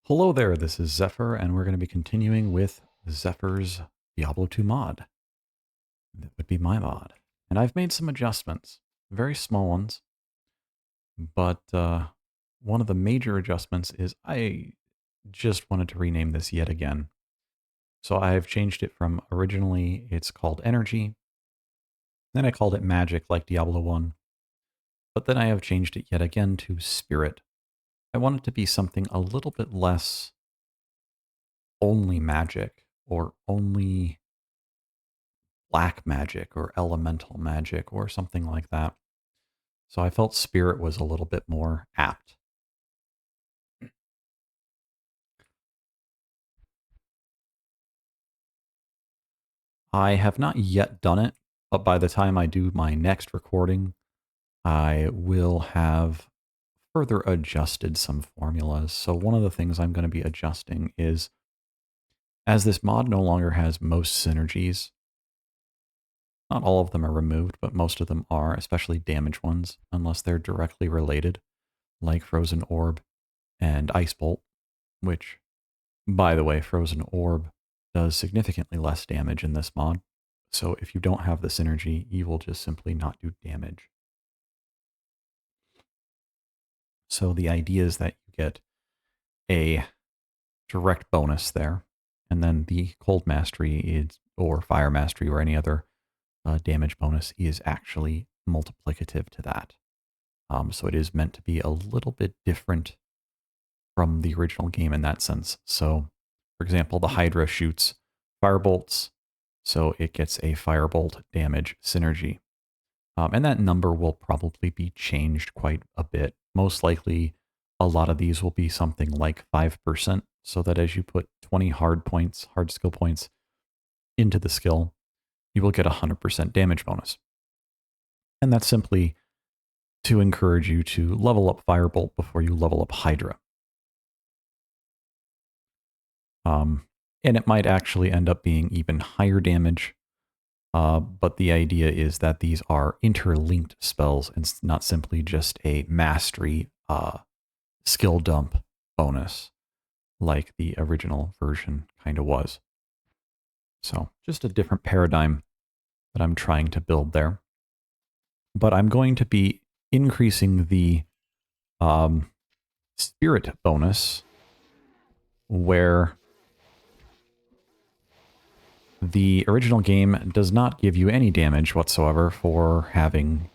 Hello there, this is Zephyr, and we're going to be continuing with Zephyr's Diablo 2 mod. That would be my mod. And I've made some adjustments, very small ones, but one of the major adjustments is I just wanted to rename this yet again. So I've changed it from originally it's called Energy, then I called it Magic like Diablo 1, but then I have changed it yet again to Spirit. I want it to be something a little bit less only magic or only black magic or elemental magic or something like that. So I felt spirit was a little bit more apt. I have not yet done it, but by the time I do my next recording, I will have further adjusted some formulas. So one of the things I'm going to be adjusting is, as this mod no longer has most synergies, not all of them are removed, but most of them are, especially damage ones, unless they're directly related, like Frozen Orb and Ice Bolt, which, by the way, Frozen Orb does significantly less damage in this mod. So if you don't have the synergy, you will just simply not do damage. So the idea is that you get a direct bonus there, and then the Cold Mastery is, or Fire Mastery or any other damage bonus is actually multiplicative to that. So it is meant to be a little bit different from the original game in that sense. So, for example, the Hydra shoots firebolts, so it gets a firebolt damage synergy. And that number will probably be changed quite a bit. Most likely, a lot of these will be something like 5%, so that as you put 20 hard skill points into the skill, you will get a 100% damage bonus. And that's simply to encourage you to level up Firebolt before you level up Hydra. And it might actually end up being even higher damage. But the idea is that these are interlinked spells and not simply just a mastery skill dump bonus like the original version kind of was. So just a different paradigm that I'm trying to build there. But I'm going to be increasing the spirit bonus where the original game does not give you any damage whatsoever for having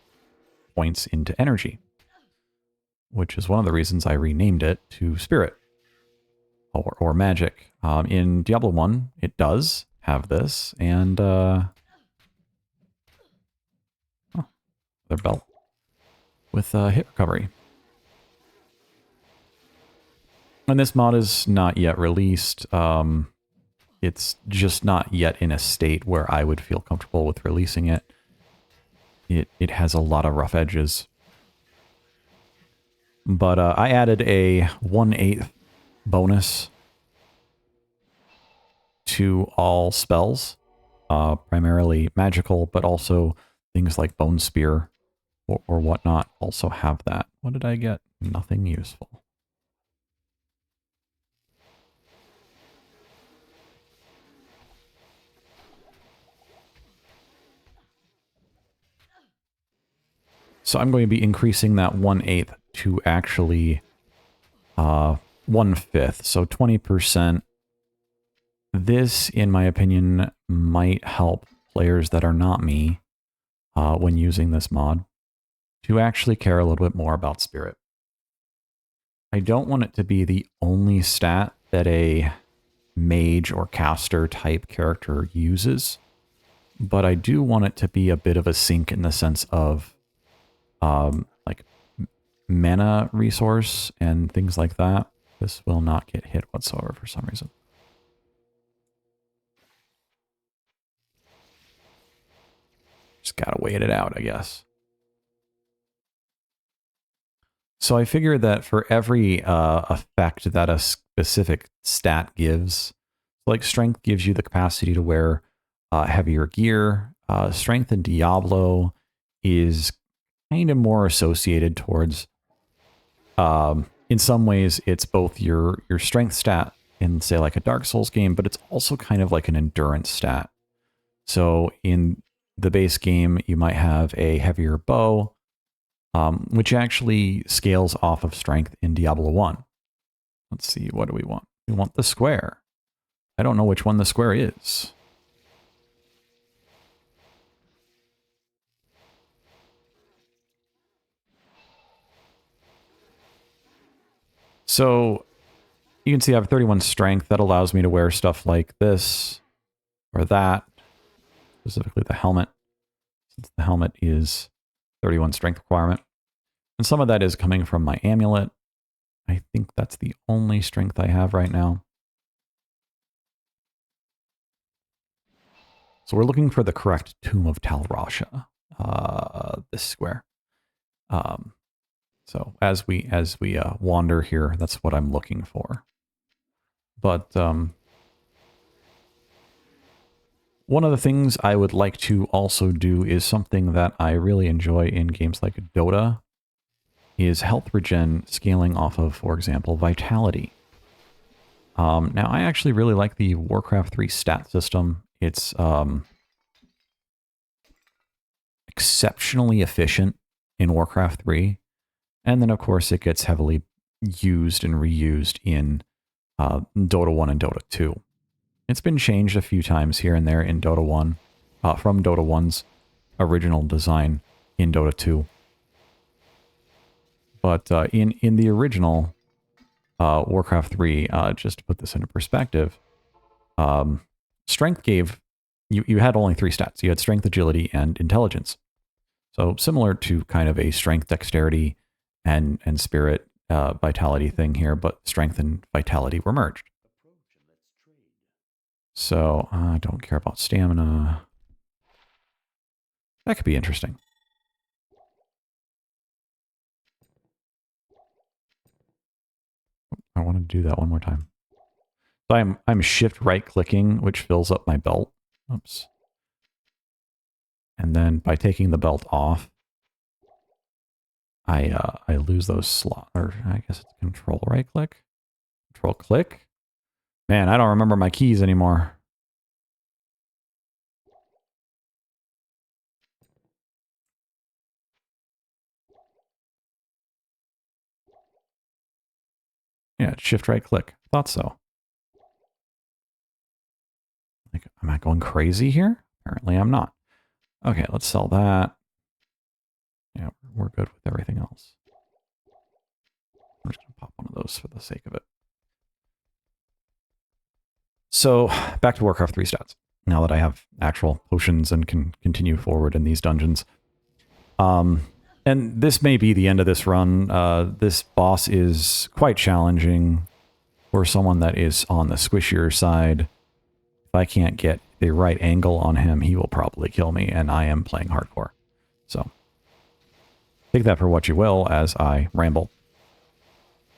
points into energy, which is one of the reasons I renamed it to Spirit or Magic. In Diablo 1, it does have this, and their belt with hit recovery. And this mod is not yet released. It's just not yet in a state where I would feel comfortable with releasing it. It has a lot of rough edges. But I added a 1/8 bonus to all spells, primarily magical, but also things like Bone Spear or whatnot also have that. What did I get? Nothing useful. So I'm going to be increasing that 1/8 to actually 1/5, so 20%. This, in my opinion, might help players that are not me when using this mod to actually care a little bit more about Spirit. I don't want it to be the only stat that a mage or caster type character uses, but I do want it to be a bit of a sink in the sense of like mana resource and things like that. This will not get hit whatsoever for some reason. Just gotta wait it out, I guess. So I figured that for every effect that a specific stat gives, like strength gives you the capacity to wear heavier gear. Strength in Diablo is kind of more associated towards in some ways, it's both your strength stat in, say, like a Dark Souls game, but it's also kind of like an endurance stat. So in the base game, you might have a heavier bow, which actually scales off of strength in Diablo 1. Let's see, what do we want? We want the square. I don't know which one the square is. So you can see I have 31 strength. That allows me to wear stuff like this or that, specifically the helmet, since the helmet is 31 strength requirement. And some of that is coming from my amulet. I think that's the only strength I have right now. So we're looking for the correct Tomb of Tal Rasha, this square. So as we wander here, that's what I'm looking for. But one of the things I would like to also do is something that I really enjoy in games like Dota, is health regen scaling off of, for example, vitality. Now, I actually really like the Warcraft 3 stat system. It's exceptionally efficient in Warcraft 3. And then, of course, it gets heavily used and reused in Dota 1 and Dota 2. It's been changed a few times here and there in Dota 1, from Dota 1's original design in Dota 2. But in the original Warcraft 3, just to put this into perspective, strength gave... You had only 3 stats. You had strength, agility, and intelligence. So similar to kind of a strength, dexterity, and spirit vitality thing here, but strength and vitality were merged. So I don't care about stamina. That could be interesting. I want to do that one more time. So I'm shift right clicking, which fills up my belt. Oops. And then by taking the belt off, I lose those slots. Or I guess it's control right click. Control click. Man, I don't remember my keys anymore. Yeah, shift right click. Thought so. Like, am I going crazy here? Apparently I'm not. Okay, let's sell that. Yeah, we're good with everything else. I'm just going to pop one of those for the sake of it. So, back to Warcraft 3 stats. Now that I have actual potions and can continue forward in these dungeons. And this may be the end of this run. This boss is quite challenging for someone that is on the squishier side. If I can't get the right angle on him, he will probably kill me, and I am playing hardcore. So, take that for what you will as I ramble.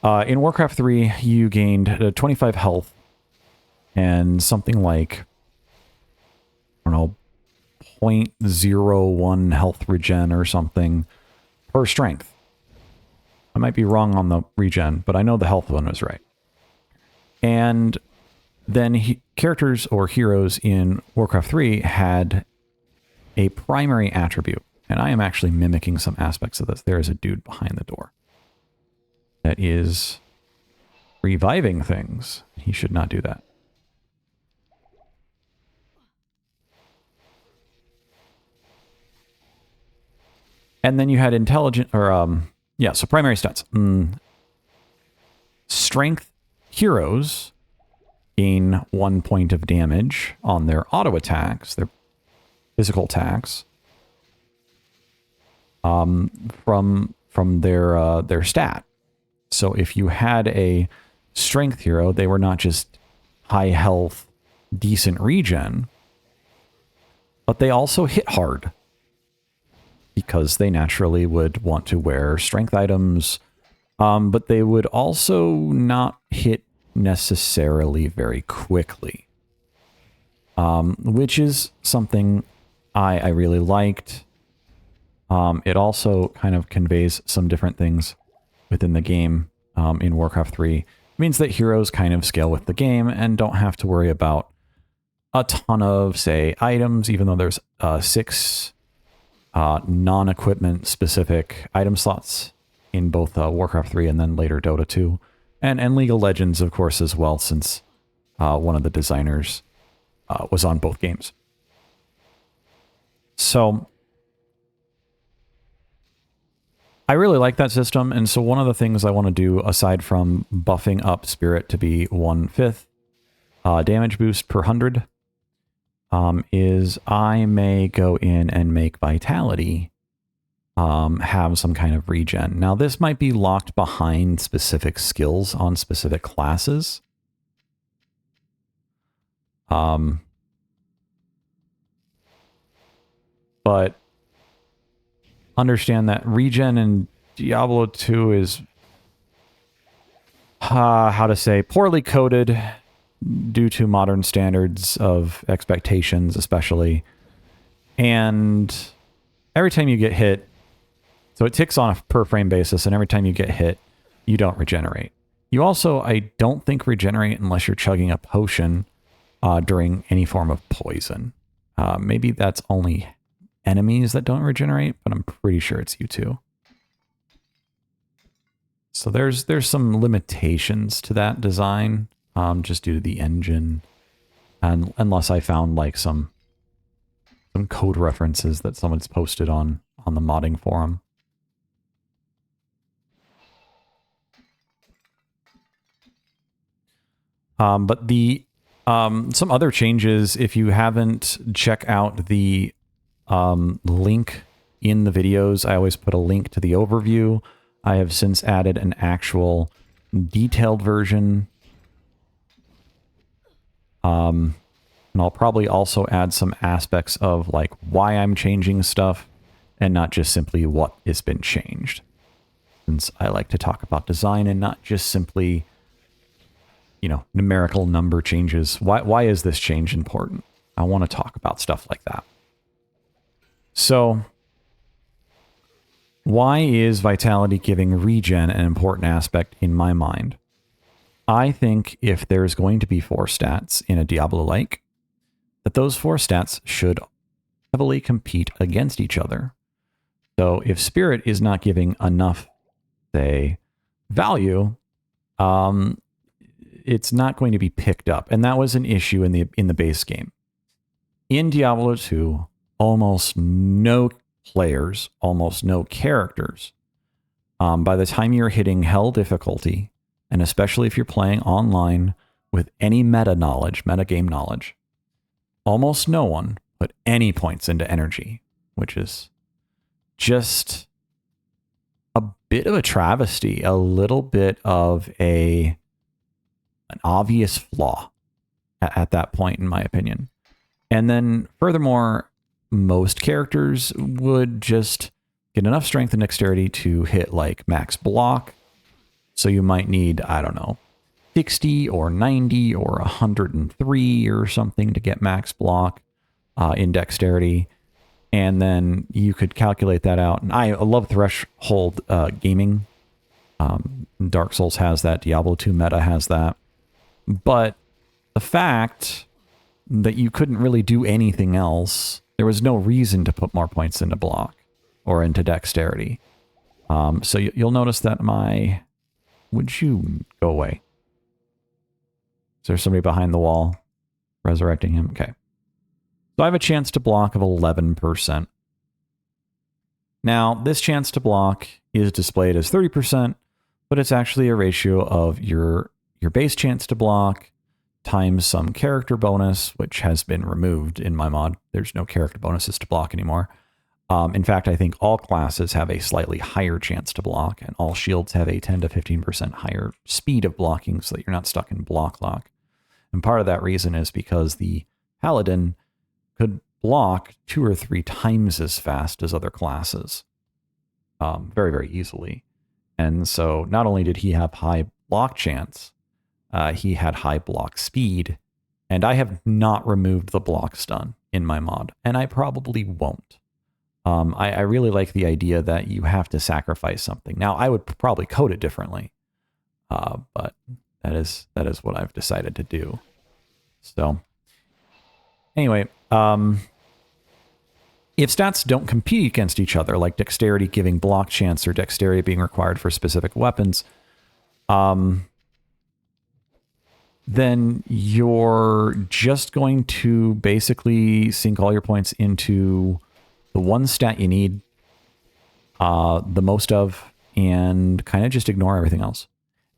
In Warcraft 3, you gained 25 health and something like, I don't know, 0.01 health regen or something per strength. I might be wrong on the regen, but I know the health one was right. And then characters or heroes in Warcraft 3 had a primary attribute. And I am actually mimicking some aspects of this. There is a dude behind the door that is reviving things. He should not do that. And then you had intelligent, or, so primary stats. Strength heroes gain 1 point of damage on their auto attacks, their physical attacks, from their stat. So if you had a strength hero, they were not just high health, decent regen, but they also hit hard because they naturally would want to wear strength items, but they would also not hit necessarily very quickly, which is something I really liked. It also kind of conveys some different things within the game. in Warcraft 3. It means that heroes kind of scale with the game and don't have to worry about a ton of, say, items, even though there's 6 non-equipment specific item slots in both Warcraft 3 and then later Dota 2. And League of Legends, of course, as well, since one of the designers was on both games. So I really like that system, and so one of the things I want to do, aside from buffing up Spirit to be 1/5 damage boost per 100, is I may go in and make Vitality have some kind of regen. Now, this might be locked behind specific skills on specific classes. But understand that regen in Diablo 2 is, how to say, poorly coded due to modern standards of expectations, especially. And every time you get hit, so it ticks on a per frame basis, and every time you get hit, you don't regenerate. You also, I don't think, regenerate unless you're chugging a potion during any form of poison. Maybe that's only enemies that don't regenerate, but I'm pretty sure it's you too. So there's some limitations to that design, just due to the engine, and unless I found like some code references that someone's posted on the modding forum. But the some other changes, if you haven't, check out the link in the videos. I always put a link to the overview. I have since added an actual detailed version. And I'll probably also add some aspects of like why I'm changing stuff and not just simply what has been changed. Since I like to talk about design and not just simply, you know, numerical number changes. Why is this change important? I want to talk about stuff like that. So, why is Vitality giving regen an important aspect in my mind? I think if there's going to be 4 stats in a Diablo-like, that those 4 stats should heavily compete against each other. So if Spirit is not giving enough, say, value, it's not going to be picked up. And that was an issue in the base game. In Diablo 2, almost no players, almost no characters, by the time you're hitting Hell difficulty, and especially if you're playing online with any metagame knowledge, almost no one put any points into energy, which is just a bit of a travesty, a little bit of an obvious flaw at that point, in my opinion. And then furthermore, most characters would just get enough strength and dexterity to hit like max block. So you might need, I don't know, 60 or 90 or 103 or something to get max block in dexterity. And then you could calculate that out. And I love threshold gaming. Dark Souls has that. Diablo 2 meta has that. But the fact that you couldn't really do anything else, there was no reason to put more points into block or into dexterity. So you'll notice that would you go away? Is there somebody behind the wall resurrecting him? Okay. So I have a chance to block of 11%. Now, this chance to block is displayed as 30%, but it's actually a ratio of your base chance to block times some character bonus, which has been removed in my mod. There's no character bonuses to block anymore. In fact, I think all classes have a slightly higher chance to block, and all shields have a 10 to 15% higher speed of blocking so that you're not stuck in block lock. And part of that reason is because the Paladin could block 2 or 3 times as fast as other classes. Very, very easily. And so not only did he have high block chance, he had high block speed, and I have not removed the block stun in my mod, and I probably won't. I really like the idea that you have to sacrifice something. Now, I would probably code it differently, But that is what I've decided to do. So anyway, if stats don't compete against each other, like dexterity giving block chance or dexterity being required for specific weapons, then you're just going to basically sink all your points into the one stat you need the most of, and kind of just ignore everything else.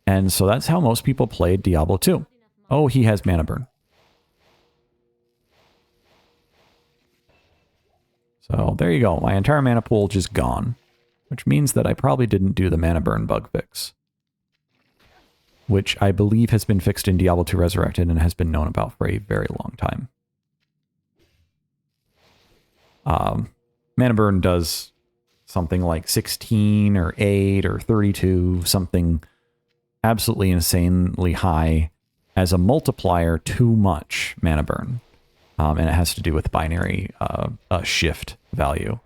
And so that's how most people played Diablo 2. Oh, he has mana burn. So there you go. My entire mana pool just gone, which means that I probably didn't do the mana burn bug fix, which I believe has been fixed in Diablo 2 Resurrected and has been known about for a very long time. Mana burn does something like 16 or 8 or 32, something absolutely insanely high as a multiplier too much mana burn. And it has to do with binary shift value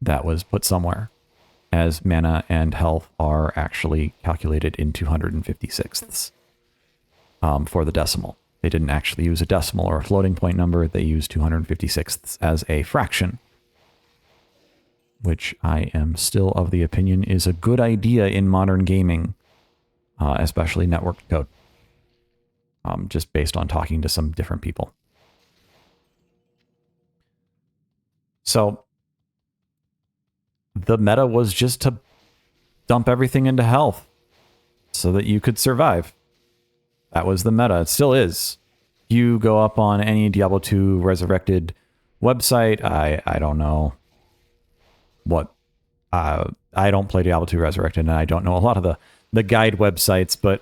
that was put somewhere, as mana and health are actually calculated in 256ths for the decimal. They didn't actually use a decimal or a floating point number. They used 256ths as a fraction, which I am still of the opinion is a good idea in modern gaming, especially networked code, just based on talking to some different people. So the meta was just to dump everything into health so that you could survive. That was the meta. It still is. You go up on any Diablo 2 Resurrected website. I don't know what. I don't play Diablo 2 Resurrected, and I don't know a lot of the guide websites, but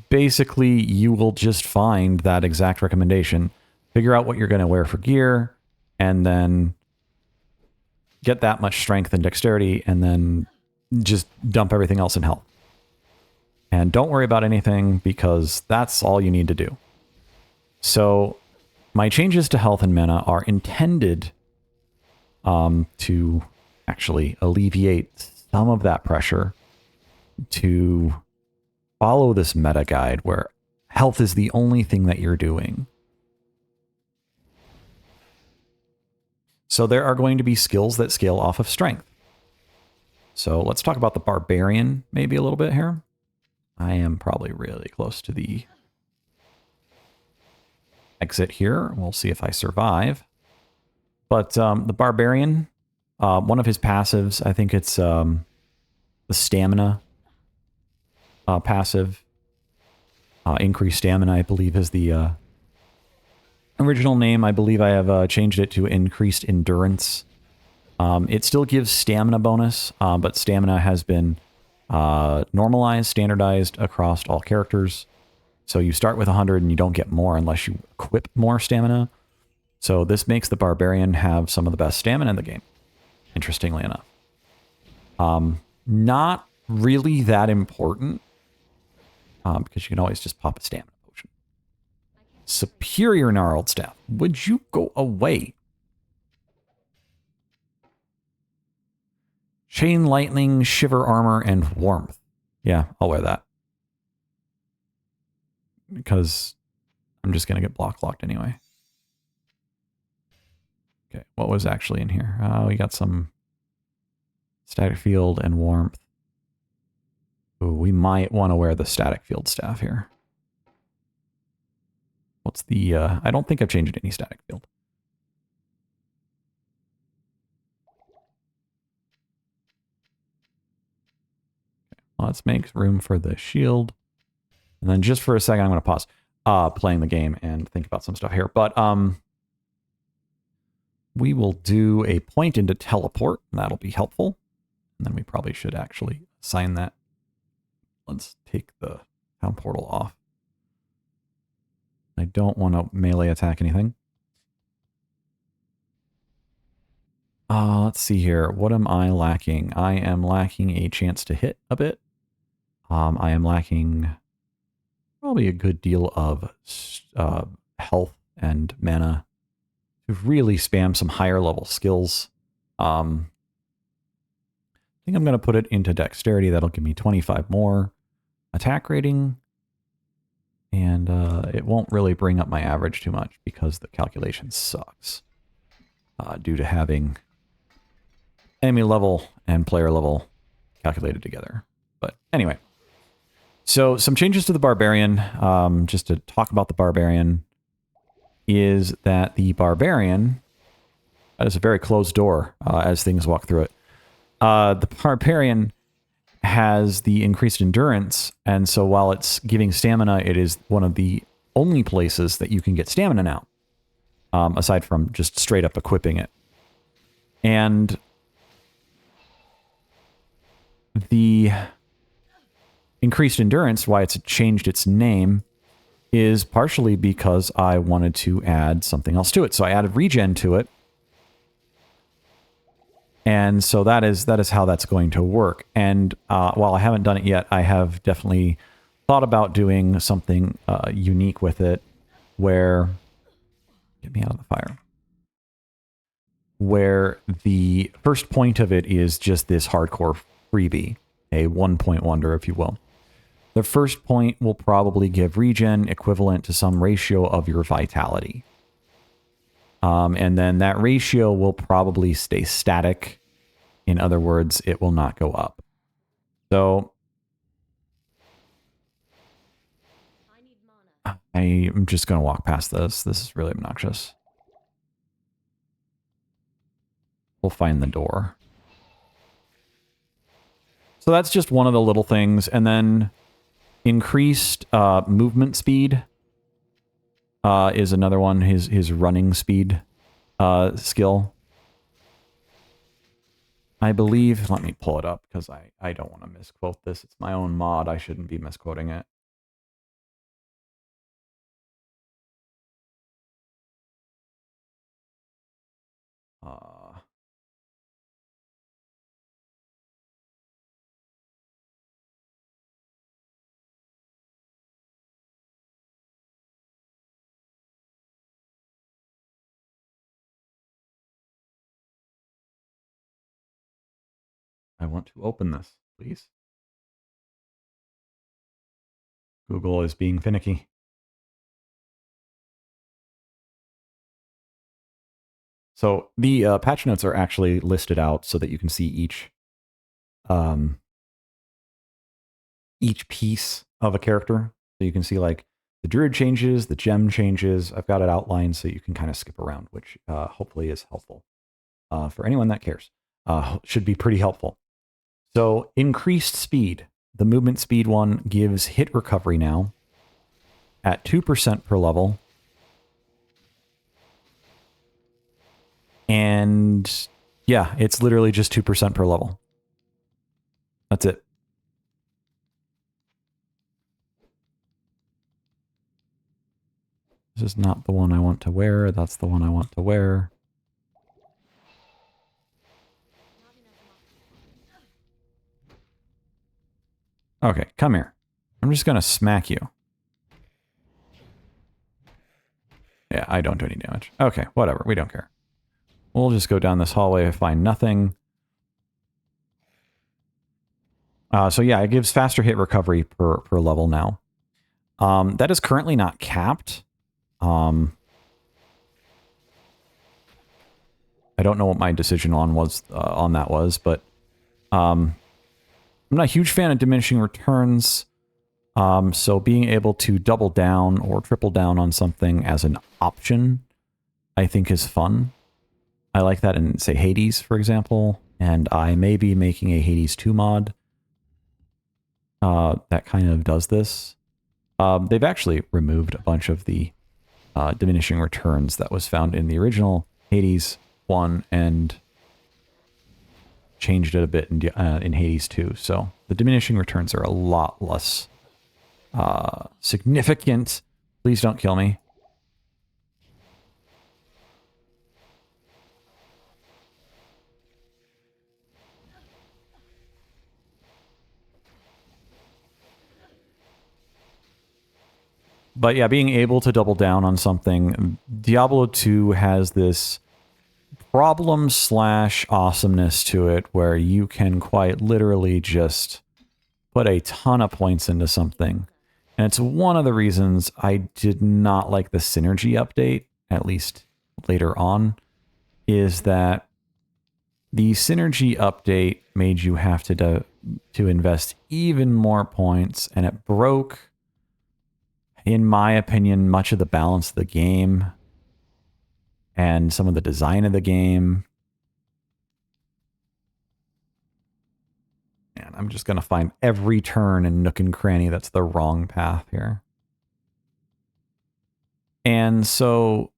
basically you will just find that exact recommendation, figure out what you're going to wear for gear, and then get that much strength and dexterity, and then just dump everything else in health. And don't worry about anything, because that's all you need to do. So my changes to health and mana are intended to actually alleviate some of that pressure to follow this meta guide where health is the only thing that you're doing. So there are going to be skills that scale off of strength. So let's talk about the barbarian maybe a little bit here. I am probably really close to the exit here. We'll see if I survive. But the barbarian, one of his passives, I think it's the stamina passive. Increased stamina, I believe, is the original name. I believe I have changed it to increased endurance. It still gives stamina bonus, but stamina has been normalized, standardized across all characters. So you start with 100 and you don't get more unless you equip more stamina. So this makes the barbarian have some of the best stamina in the game, interestingly enough. Not really that important, because you can always just pop a stamina potion. Superior Gnarled Staff. Would you go away? Chain Lightning, Shiver Armor, and Warmth. Yeah, I'll wear that, because I'm just going to get block locked anyway. Okay, what was actually in here? We got some Static Field and Warmth. Ooh, we might want to wear the Static Field staff here. What's the... I don't think I've changed any Static Field. Okay, let's make room for the shield. And then just for a second, I'm going to pause playing the game and think about some stuff here. But we will do a point into teleport, and that'll be helpful. And then we probably should actually assign that. Let's take the town portal off. I don't want to melee attack anything. Let's see here. What am I lacking? I am lacking a chance to hit a bit. I am lacking probably a good deal of health and mana to really spam some higher level skills. think I'm going to put it into dexterity. That'll give me 25 more attack rating. And it won't really bring up my average too much because the calculation sucks due to having enemy level and player level calculated together. But anyway, so some changes to the Barbarian, just to talk about the Barbarian, is that the Barbarian, that is a very closed door as things walk through it. The Barbarian has the increased endurance, and so while it's giving stamina, it is one of the only places that you can get stamina now, aside from just straight up equipping it. And the increased endurance, why it's changed its name, is partially because I wanted to add something else to it. So I added regen to it. And so that is how that's going to work. And while I haven't done it yet, I have definitely thought about doing something unique with it where... Get me out of the fire. Where the first point of it is just this hardcore freebie, a 1-point wonder, if you will. The first point will probably give regen equivalent to some ratio of your vitality. And then that ratio will probably stay static. In other words, it will not go up. So I'm just going to walk past this. This is really obnoxious. We'll find the door. So that's just one of the little things. And then increased movement speed is another one. His running speed skill. I believe, let me pull it up because I don't want to misquote this. It's my own mod. I shouldn't be misquoting it. I want to open this, please. Google is being finicky. So the patch notes are actually listed out so that you can see each piece of a character. So you can see like the druid changes, the gem changes. I've got it outlined so you can kind of skip around, which hopefully is helpful for anyone that cares. Should be pretty helpful. So increased speed. The movement speed one gives hit recovery now at 2% per level. And yeah, it's literally just 2% per level. That's it. This is not the one I want to wear. That's the one I want to wear. Okay, come here. I'm just going to smack you. Yeah, I don't do any damage. Okay, whatever. We don't care. We'll just go down this hallway and find nothing. So yeah, it gives faster hit recovery per level now. That is currently not capped. I don't know what my decision on that was, but I'm not a huge fan of diminishing returns. So being able to double down or triple down on something as an option, I think is fun. I like that in, say, Hades, for example, and I may be making a Hades 2 mod that kind of does this. They've actually removed a bunch of the diminishing returns that was found in the original Hades 1 and changed it a bit in Hades 2. So the diminishing returns are a lot less significant. Please don't kill me. But yeah, being able to double down on something, Diablo 2 has this problem slash awesomeness to it where you can quite literally just put a ton of points into something. And it's one of the reasons I did not like the synergy update, at least later on, is that the synergy update made you have to invest even more points, and it broke, in my opinion, much of the balance of the game and some of the design of the game. And I'm just going to find every turn and nook and cranny that's the wrong path here. And so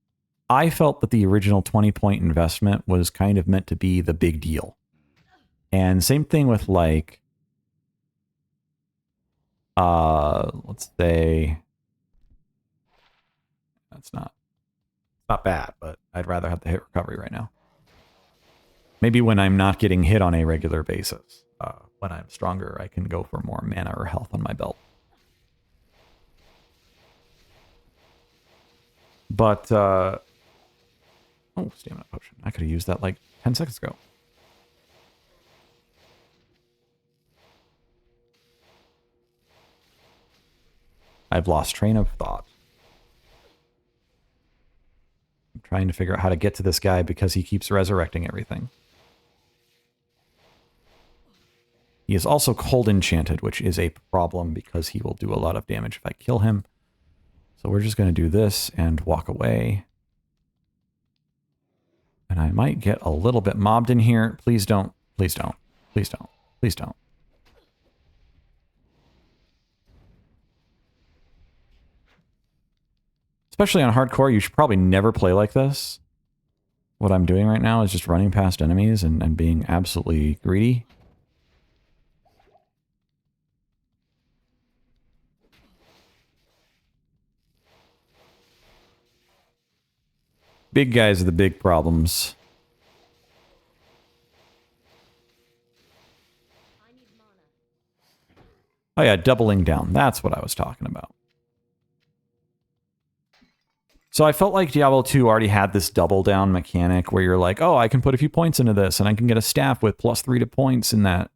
I felt that the original 20-point investment was kind of meant to be the big deal. And same thing with like, let's say, that's not bad, but I'd rather have the hit recovery right now. Maybe when I'm not getting hit on a regular basis. When I'm stronger, I can go for more mana or health on my belt. But, oh, stamina potion. I could have used that like 10 seconds ago. I've lost train of thought. I'm trying to figure out how to get to this guy because he keeps resurrecting everything. He is also cold enchanted, which is a problem because he will do a lot of damage if I kill him. So we're just going to do this and walk away. And I might get a little bit mobbed in here. Please don't. Please don't. Please don't. Please don't. Especially on hardcore, you should probably never play like this. What I'm doing right now is just running past enemies and being absolutely greedy. Big guys are the big problems. Oh yeah, doubling down. That's what I was talking about. So I felt like Diablo 2 already had this double down mechanic where you're like, oh, I can put a few points into this and I can get a staff with +3 to points in that.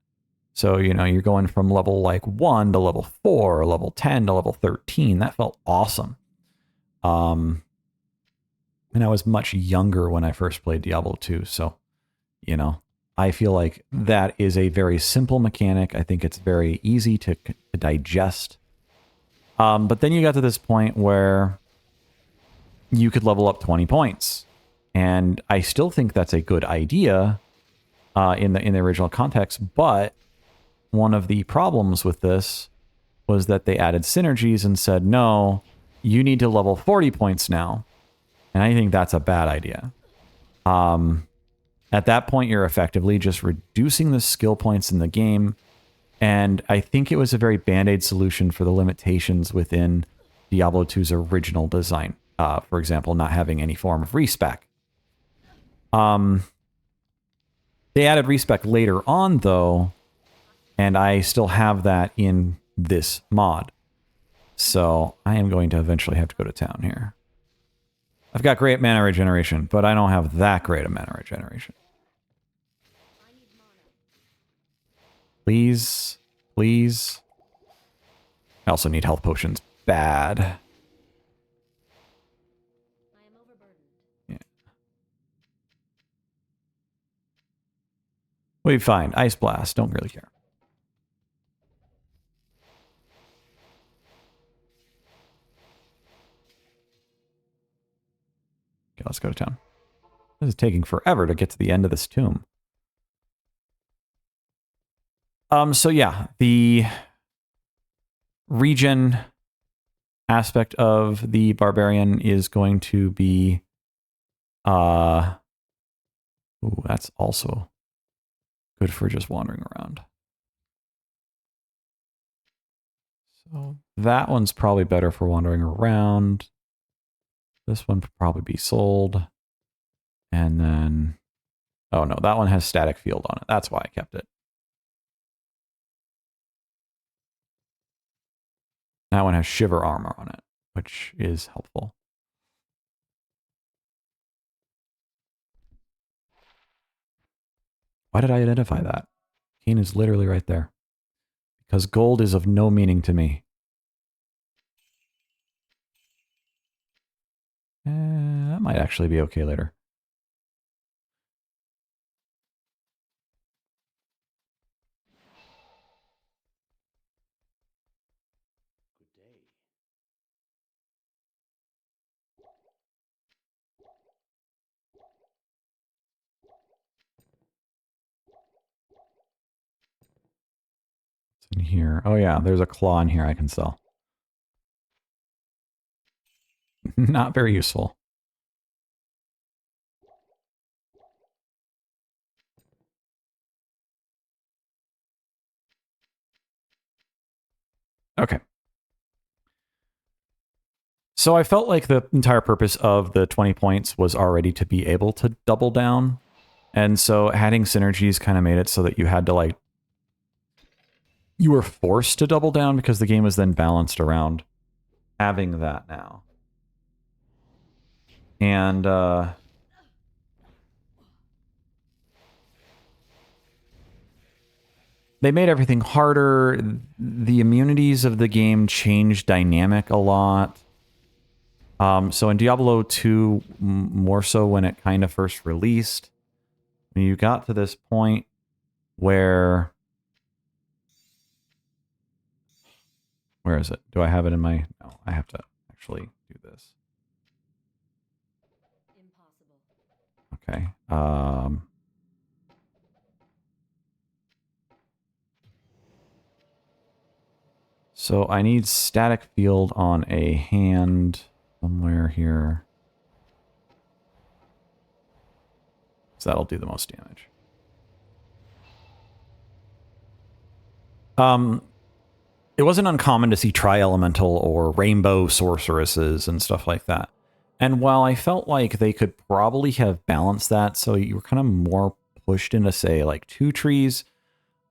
So, you know, you're going from level like 1 to level 4, or level 10 to level 13. That felt awesome. And I was much younger when I first played Diablo 2. So, you know, I feel like that is a very simple mechanic. I think it's very easy to digest. But then you got to this point where you could level up 20 points. And I still think that's a good idea in the original context. But one of the problems with this was that they added synergies and said, no, you need to level 40 points now. And I think that's a bad idea. At that point, you're effectively just reducing the skill points in the game. And I think it was a very band-aid solution for the limitations within Diablo 2's original design. For example, not having any form of respec. They added respec later on, though, and I still have that in this mod. So I am going to eventually have to go to town here. I've got great mana regeneration, but I don't have that great a mana regeneration. Please, please. I also need health potions bad. Yeah. We'll be fine. Ice Blast. Don't really care. Okay, let's go to town. This is taking forever to get to the end of this tomb. So yeah, the regen aspect of the barbarian is going to be ooh, that's also good for just wandering around. So that one's probably better for wandering around. This one could probably be sold. And then, oh no, that one has static field on it. That's why I kept it. That one has shiver armor on it, which is helpful. Why did I identify that? Cane is literally right there. Because gold is of no meaning to me. That might actually be okay later. In here. Oh yeah, there's a claw in here I can sell. Not very useful. Okay. So I felt like the entire purpose of the 20 points was already to be able to double down. And so adding synergies kind of made it so that you had to like, you were forced to double down because the game was then balanced around having that now. And they made everything harder. The immunities of the game changed dynamic a lot. So in Diablo 2, more so when it kind of first released, when you got to this point where is it? Do I have it in my... No, I have to actually do this. Okay. So I need static field on a hand somewhere here. So that'll do the most damage. It wasn't uncommon to see tri-elemental or rainbow sorceresses and stuff like that. And while I felt like they could probably have balanced that so you were kind of more pushed into, say, like 2 trees,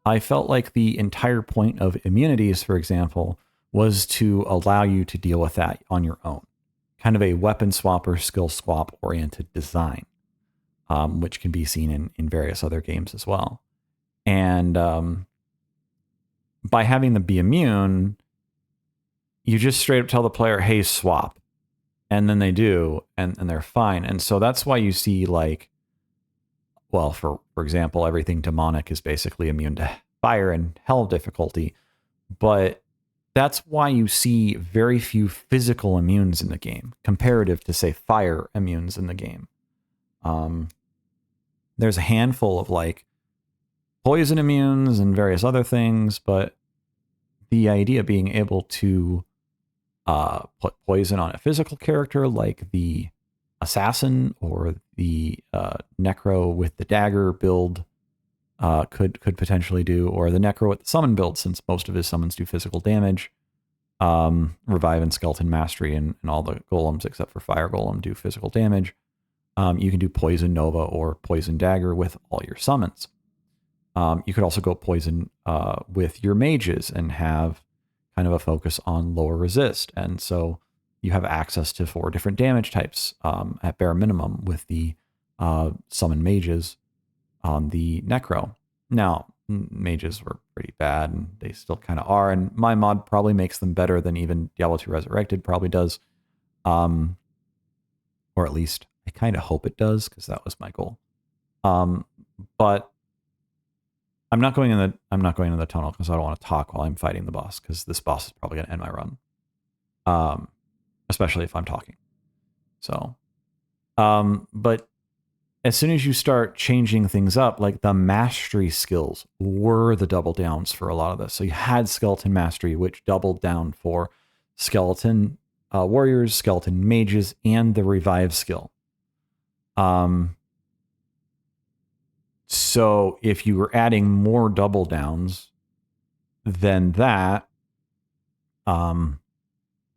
I felt like the entire point of immunities, for example, was to allow you to deal with that on your own. Kind of a weapon swap or skill swap oriented design, which can be seen in various other games as well. And by having them be immune, you just straight up tell the player, hey, swap. And then they do, and they're fine. And so that's why you see, like, well, for example, everything demonic is basically immune to fire and hell difficulty. But that's why you see very few physical immunes in the game, comparative to, say, fire immunes in the game. There's a handful of, like, poison immunes and various other things, but the idea being able to put poison on a physical character like the assassin or the necro with the dagger build could potentially do, or the necro with the summon build, since most of his summons do physical damage. Revive and skeleton mastery and all the golems except for fire golem do physical damage. You can do poison nova or poison dagger with all your summons. You could also go poison with your mages and have kind of a focus on lower resist. And so you have access to 4 different damage types at bare minimum with the summon mages on the necro. Now, mages were pretty bad, and they still kind of are, and my mod probably makes them better than even Diablo 2 Resurrected probably does. Or at least I kind of hope it does, because that was my goal. But I'm not going in the tunnel because I don't want to talk while I'm fighting the boss, because this boss is probably going to end my run. Especially if I'm talking. So, but as soon as you start changing things up, like the mastery skills were the double downs for a lot of this. So you had skeleton mastery, which doubled down for skeleton warriors, skeleton mages, and the revive skill. So if you were adding more double downs than that,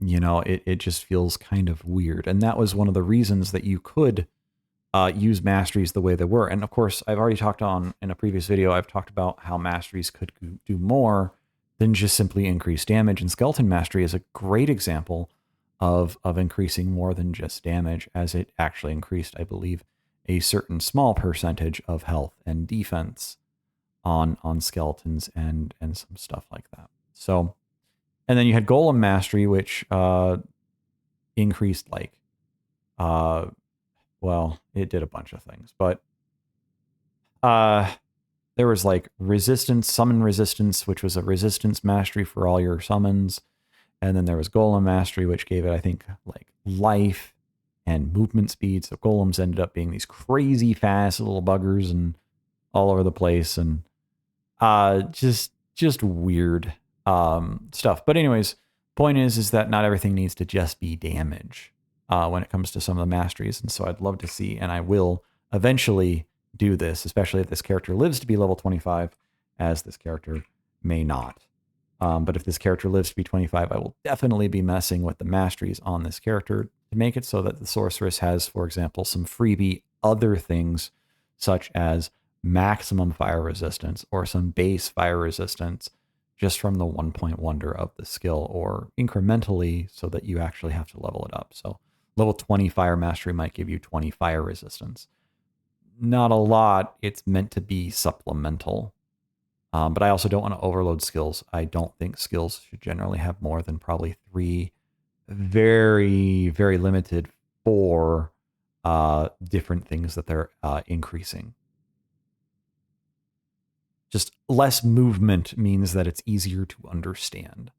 it just feels kind of weird. And that was one of the reasons that you could use masteries the way they were. And of course, I've already talked on in a previous video, I've talked about how masteries could do more than just simply increase damage. And skeleton mastery is a great example of increasing more than just damage, as it actually increased, I believe, a certain small percentage of health and defense on skeletons and some stuff like that. So, and then you had Golem Mastery, which increased like, well, it did a bunch of things, but there was like resistance, summon resistance, which was a resistance mastery for all your summons. And then there was Golem Mastery, which gave it, I think, like life and movement speed. So golems ended up being these crazy fast little buggers and all over the place, and just weird stuff. But anyways, point is that not everything needs to just be damage when it comes to some of the masteries. And so I'd love to see, and I will eventually do this, especially if this character lives to be level 25, as this character may not. But if this character lives to be 25, I will definitely be messing with the masteries on this character to make it so that the sorceress has, for example, some freebie other things, such as maximum fire resistance or some base fire resistance, just from the 1-point wonder of the skill, or incrementally so that you actually have to level it up. So level 20 fire mastery might give you 20 fire resistance. Not a lot. It's meant to be supplemental. But I also don't want to overload skills. I don't think skills should generally have more than probably 3, very, very limited 4 different things that they're increasing. Just less movement means that it's easier to understand.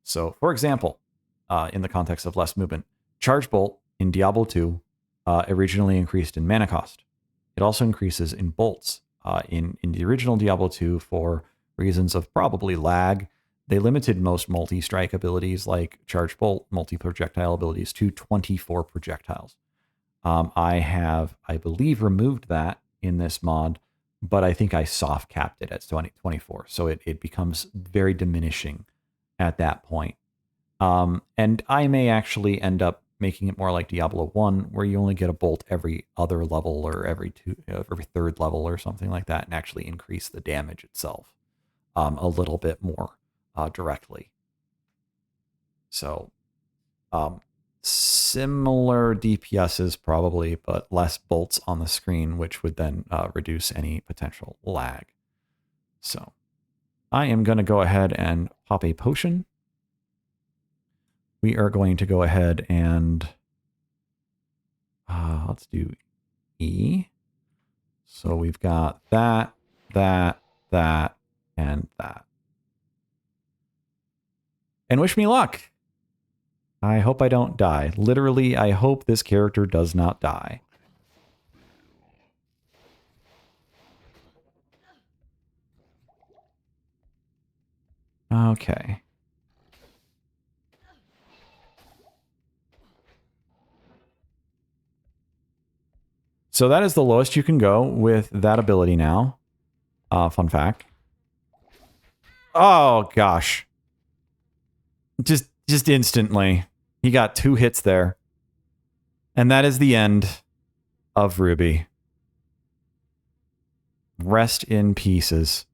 So, for example, in the context of less movement, Charge Bolt in Diablo 2 originally increased in mana cost. It also increases in bolts. In the original Diablo 2, for reasons of probably lag, they limited most multi-strike abilities like Charge Bolt, multi-projectile abilities, to 24 projectiles. I have, I believe, removed that in this mod, but I think I soft capped it at 24. So it becomes very diminishing at that point. And I may actually end up making it more like Diablo 1, where you only get a bolt every other level, or every third level or something like that, and actually increase the damage itself a little bit more directly. So similar DPSs probably, but less bolts on the screen, which would then reduce any potential lag. So I am going to go ahead and pop a potion. We are going to go ahead and let's do E. So we've got that, that, that, and that. And wish me luck. I hope I don't die. Literally, I hope this character does not die. Okay. So that is the lowest you can go with that ability now. Fun fact. Oh, gosh. Just instantly. He got 2 hits there. And that is the end of Ruby. Rest in pieces.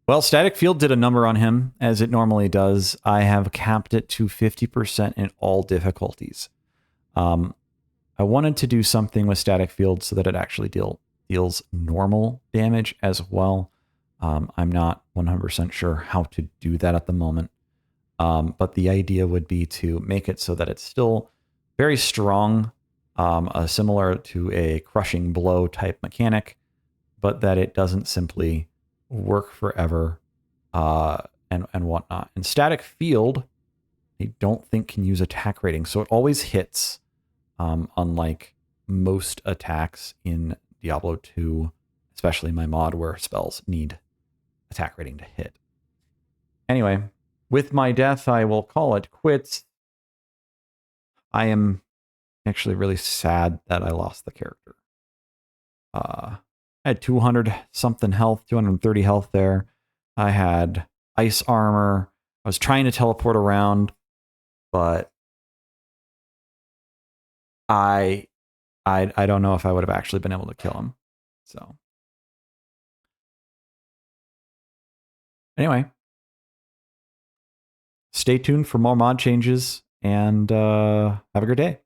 Well, Static Field did a number on him, as it normally does. I have capped it to 50% in all difficulties. I wanted to do something with Static Field so that it actually deals normal damage as well. I'm not 100% sure how to do that at the moment. But the idea would be to make it so that it's still very strong, similar to a crushing blow type mechanic, but that it doesn't simply work forever and whatnot. And Static Field, I don't think can use attack rating, so it always hits, unlike most attacks in Diablo 2, especially my mod where spells need attack rating to hit. Anyway, with my death, I will call it quits. I am actually really sad that I lost the character. I had 200 something health, 230 health there. I had ice armor. I was trying to teleport around, but I don't know if I would have actually been able to kill him. So anyway, stay tuned for more mod changes, and have a great day.